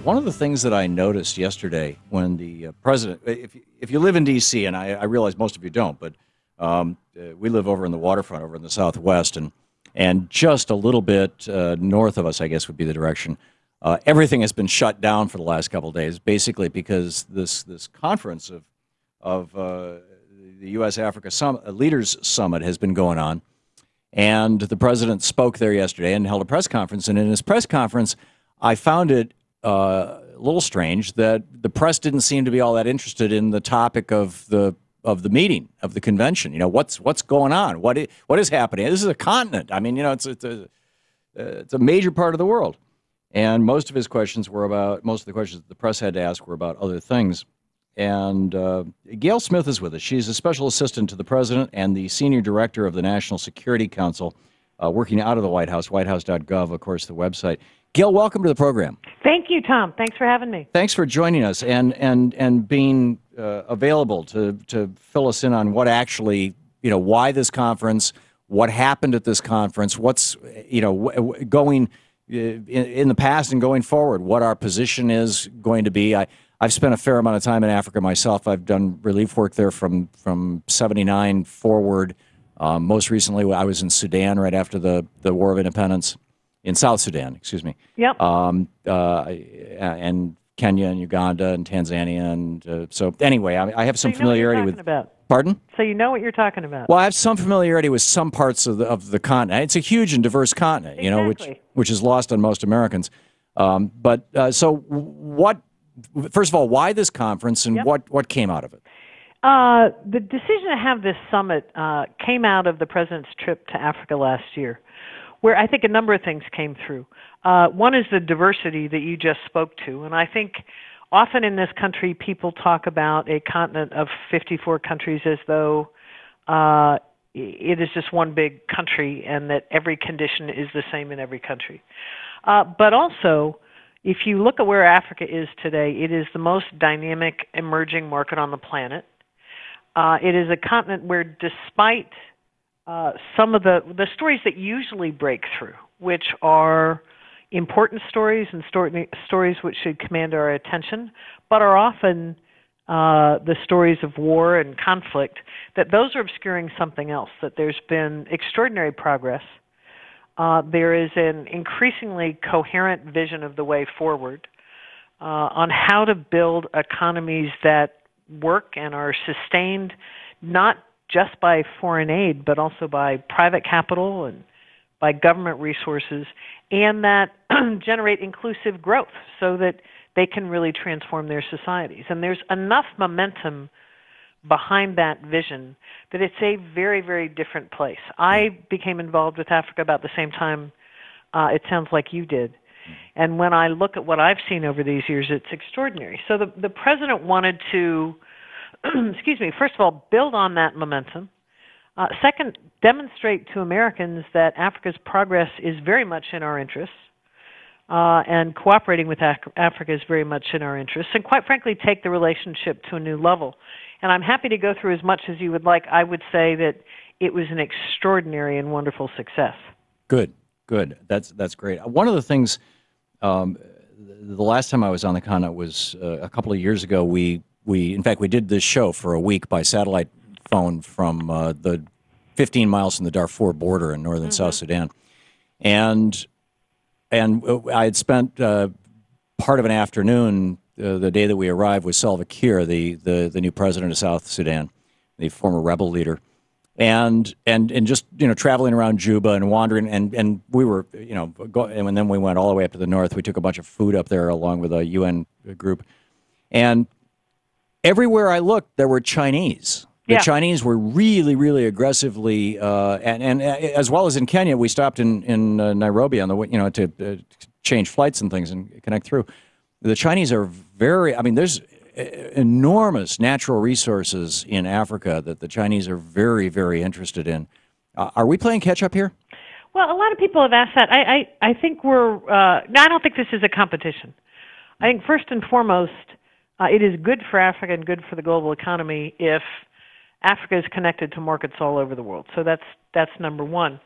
one of the things that I noticed yesterday when the president, if you live in D.C., and I realize most of you don't, but we live over in the waterfront, over in the Southwest, and just a little bit north of us, I guess would be the direction. Everything has been shut down for the last couple of days, basically because this conference of the U.S.-Africa Leaders Summit has been going on. And the president spoke there yesterday and held a press conference. And in his press conference, I found it a little strange that the press didn't seem to be all that interested in the topic of the meeting, of the convention. You know, what's going on? What is happening? This is a continent. I mean, you know, it's a major part of the world. And most of the questions that the press had to ask were about other things. And Gayle Smith is with us. She's a special assistant to the president and the senior director of the National Security Council, working out of the White House, whitehouse.gov, of course, the website. Gayle, welcome to the program. Thank you, Tom. Thanks for having me. Thanks for joining us and being available to fill us in on what actually, you know, why this conference, what happened at this conference, what's, you know, going in the past and going forward, what our position is going to be. I've spent a fair amount of time in Africa myself. I've done relief work there from 79 forward. Most recently, I was in Sudan right after the War of Independence, in South Sudan, excuse me. Yep. And Kenya and Uganda and Tanzania. And so anyway, I have some familiarity with. Pardon? So you know what you're talking about. Well, I have some familiarity with some parts of the continent. It's a huge and diverse continent, you know, which is lost on most Americans. So what? First of all, why this conference and what came out of it? The decision to have this summit came out of the president's trip to Africa last year, where I think a number of things came through. One is the diversity that you just spoke to, and I think often in this country people talk about a continent of 54 countries as though it is just one big country and that every condition is the same in every country. But also, if you look at where Africa is today, it is the most dynamic emerging market on the planet. It is a continent where, despite some of the stories that usually break through, which are important stories and stories which should command our attention, but are often the stories of war and conflict, that those are obscuring something else, that there's been extraordinary progress. There is an increasingly coherent vision of the way forward on how to build economies that work and are sustained not just by foreign aid, but also by private capital and by government resources, and that generate inclusive growth so that they can really transform their societies. And there's enough momentum behind that vision that it's a very, very different place. I became involved with Africa about the same time it sounds like you did. And when I look at what I've seen over these years, it's extraordinary. So the president wanted to, first of all, build on that momentum. Second, demonstrate to Americans that Africa's progress is very much in our interests, and cooperating with Africa is very much in our interests, and quite frankly, take the relationship to a new level. And I'm happy to go through as much as you would like. I would say that it was an extraordinary and wonderful success. Good. That's great. One of the things, the last time I was on the continent was a couple of years ago. We did this show for a week by satellite phone from the 15 miles from the Darfur border in northern South Sudan, and I had spent part of an afternoon the day that we arrived with Salva Kiir, the new president of South Sudan, the former rebel leader, and just, you know, traveling around Juba and wandering, and we were, you know, and then we went all the way up to the north. We took a bunch of food up there along with a UN group, and everywhere I looked there were Chinese. The Chinese were really, really aggressively, and as well as in Kenya, we stopped in Nairobi on the way, you know, to change flights and things and connect through. The Chinese are there's enormous natural resources in Africa that the Chinese are very, very interested in. Are we playing catch up here? Well, a lot of people have asked that. I think I don't think this is a competition. I think first and foremost, it is good for Africa and good for the global economy if Africa is connected to markets all over the world. So that's number one.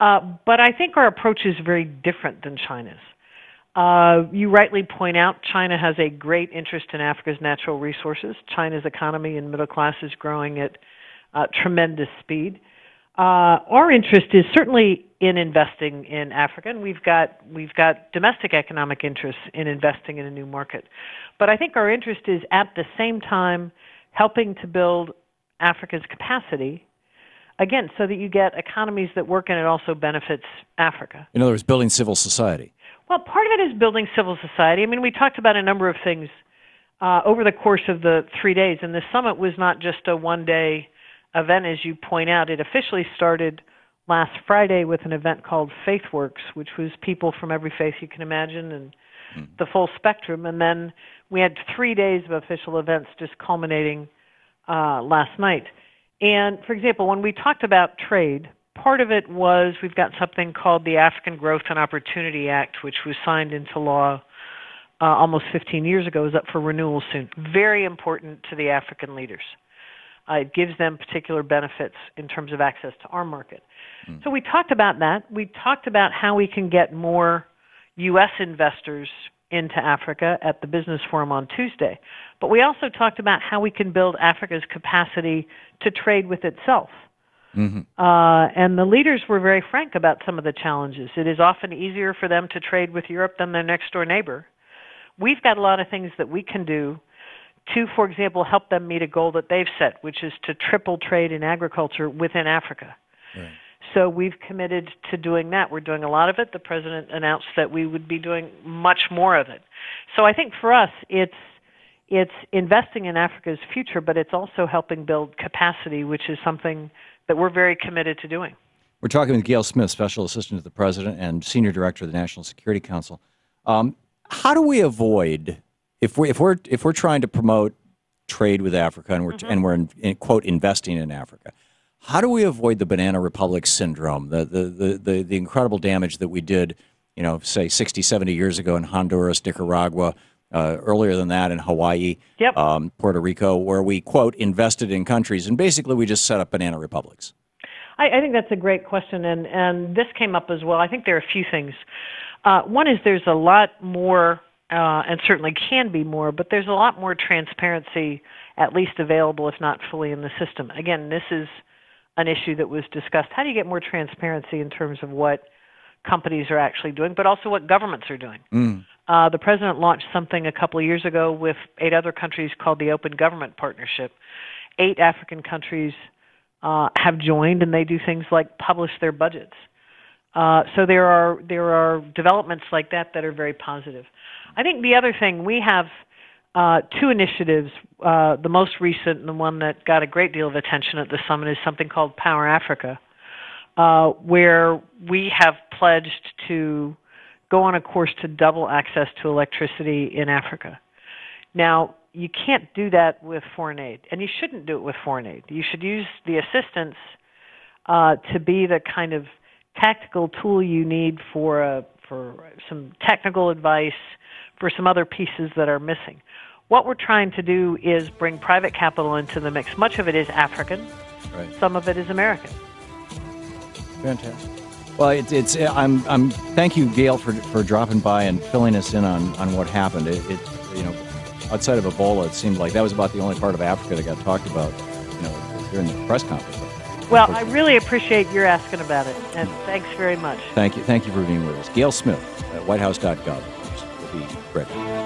But I think our approach is very different than China's. You rightly point out China has a great interest in Africa's natural resources. China's economy and middle class is growing at tremendous speed. Our interest is certainly in investing in Africa, and we've got domestic economic interests in investing in a new market. But I think our interest is at the same time helping to build Africa's capacity, again, so that you get economies that work and it also benefits Africa. In other words, building civil society. Well, part of it is building civil society. I mean, we talked about a number of things over the course of the 3 days, and the summit was not just a one-day event, as you point out. It officially started last Friday with an event called FaithWorks, which was people from every faith you can imagine and the full spectrum. And then we had 3 days of official events just culminating last night. And, for example, when we talked about trade, part of it was we've got something called the African Growth and Opportunity Act, which was signed into law almost 15 years ago, is up for renewal soon. Very important to the African leaders. It gives them particular benefits in terms of access to our market. So we talked about that. We talked about how we can get more U.S. investors into Africa at the Business Forum on Tuesday. But we also talked about how we can build Africa's capacity to trade with itself. And the leaders were very frank about some of the challenges. It is often easier for them to trade with Europe than their next-door neighbor. We've got a lot of things that we can do to, for example, help them meet a goal that they've set, which is to triple trade in agriculture within Africa. Right. So we've committed to doing that. We're doing a lot of it. The president announced that we would be doing much more of it. So I think for us, it's investing in Africa's future, but it's also helping build capacity, which is something that we're very committed to doing. We're talking with Gayle Smith, Special Assistant to the President and Senior Director of the National Security Council. How do we avoid, if we're trying to promote trade with Africa and we're in quote investing in Africa, how do we avoid the Banana Republic syndrome, the incredible damage that we did, say 60, 70 years ago in Honduras, Nicaragua, earlier than that in Hawaii, Puerto Rico, where we, quote, invested in countries, and basically we just set up banana republics? I think that's a great question, and this came up as well. I think there are a few things. One is there's a lot more, and certainly can be more, but there's a lot more transparency at least available, if not fully, in the system. Again, this is an issue that was discussed. How do you get more transparency in terms of what companies are actually doing, but also what governments are doing? The president launched something a couple of years ago with 8 other countries called the Open Government Partnership. 8 African countries have joined, and they do things like publish their budgets. So there are developments like that that are very positive. I think the other thing, we have 2 initiatives. The most recent and the one that got a great deal of attention at the summit is something called Power Africa, where we have pledged to go on a course to double access to electricity in Africa. Now, you can't do that with foreign aid, and you shouldn't do it with foreign aid. You should use the assistance to be the kind of tactical tool you need for some technical advice, for some other pieces that are missing. What we're trying to do is bring private capital into the mix. Much of it is African. Right. Some of it is American. Fantastic. Well, I'm thank you, Gayle, for dropping by and filling us in on what happened. Outside of Ebola, it seemed like that was about the only part of Africa that got talked about, during the press conference. Well, I really appreciate your asking about it, and thanks very much. Thank you for being with us. Gayle Smith at whitehouse.gov. We'll be ready.